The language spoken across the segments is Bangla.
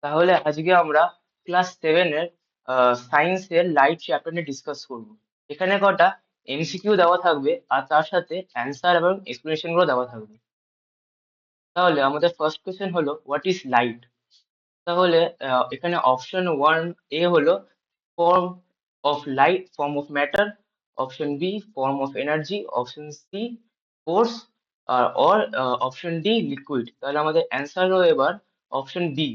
তাহলে আজকে আমরা ক্লাস 7-এর সায়েন্সের লাইট চ্যাপ্টার নিয়ে ডিসকাস করব। এখানে কটা এমসিকিউ দেওয়া থাকবে আর তার সাথে অ্যান্সার এবং এক্সপ্লেনেশন গুলো দেওয়া থাকবে। তাহলে আমাদের ফার্স্ট কোশ্চেন হলো হোয়াট ইজ লাইট। তাহলে এখানে অপশন 1 এ হলো form of light, form of matter. Option B form of energy. Option C force. আর অপশন ডি লিকুইড। তাহলে আমাদের অ্যান্সার হলো এবার অপশন বি,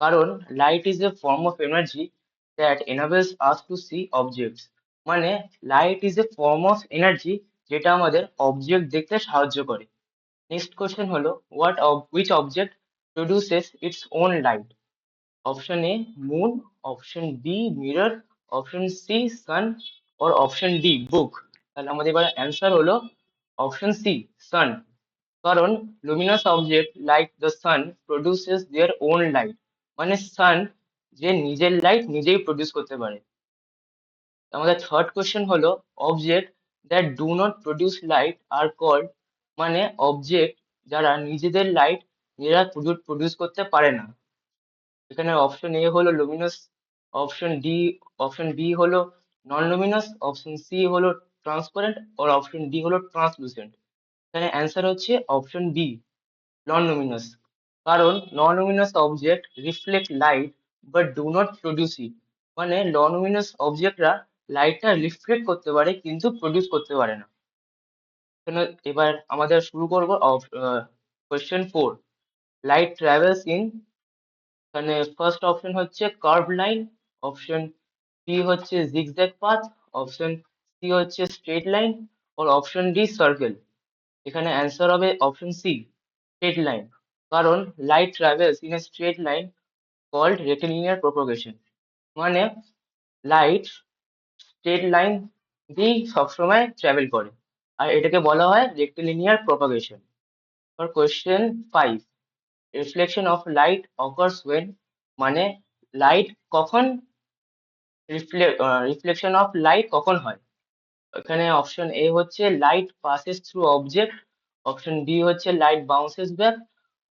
কারণ light is a form of energy that enables us to see objects। মানে light is a form of energy যেটা আমাদের অবজেক্ট দেখতে সাহায্য করে। নেক্সট কোশ্চেন হলো which object produces its own light। Option A moon, option B mirror, option C sun, or option D book. তাহলে আমাদের এবার অ্যান্সার হলো অপশন সি সান, কারণ luminous object like the sun produces their own light. মানে সান যে নিজের লাইট নিজেই প্রডিউস করতে পারে। আমাদের থার্ড কোশ্চেন হলো object that do not produce light are called. মানে অবজেক্ট যারা নিজেদের লাইট নিজেরা প্রডিউস করতে পারে না। এখানে অপশন এ হলো লুমিনাস, অপশন বি হলো নন লুমিনাস, অপশন সি হলো ট্রান্সপারেন্ট, আর অপশন ডি হলো ট্রান্সলুসেন্ট। এখানে অ্যান্সার হচ্ছে অপশন বি নন লুমিনাস, কারণ non luminous object reflect light but do not produce it. মানে নন লুমিনাস অবজেক্টরা লাইটটা রিফ্লেক্ট করতে পারে কিন্তু প্রডিউস করতে পারে না। এখানে এবার আমাদের শুরু করবো কোয়েশ্চেন 4, লাইট ট্রাভেলস ইন। এখানে ফার্স্ট অপশন হচ্ছে কার্ভ লাইন, অপশন বি হচ্ছে জিগজ্যাগ পাথ, অপশন সি হচ্ছে স্ট্রেট লাইন, আর অপশন ডি সার্কেল। এখানে অ্যান্সার হবে অপশন সি স্ট্রেট লাইন, কারণ light travels in a straight line called rectilinear propagation. মানে লাইট স্ট্রেট লাইন দিয়েই সবসময় ট্রাভেল করে, আর এটাকে বলা হয় rectilinear propagation. For question 5, reflection of light occurs when. মানে লাইট কখন রিফ্লেকশন অফ লাইট কখন হয়। এখানে অপশন এ হচ্ছে light passes through object, option B হচ্ছে light bounces back,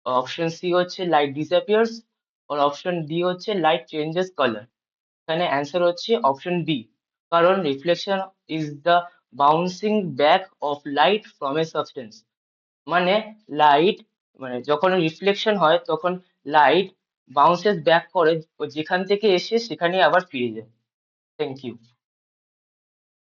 option C হচ্ছে লাইট ডিসঅ্যাপিয়ার্স, আর অপশন ডি হচ্ছে লাইট চেঞ্জেস কালার। এখানে অ্যান্সার হচ্ছে অপশন বি, কারণ reflection is the bouncing back of light from a substance. মানে লাইট, মানে যখন রিফ্লেকশন হয় তখন লাইট বাউন্সেস ব্যাক করে, ও যেখান থেকে এসে সেখানে আবার ফিরে যায়। Thank you.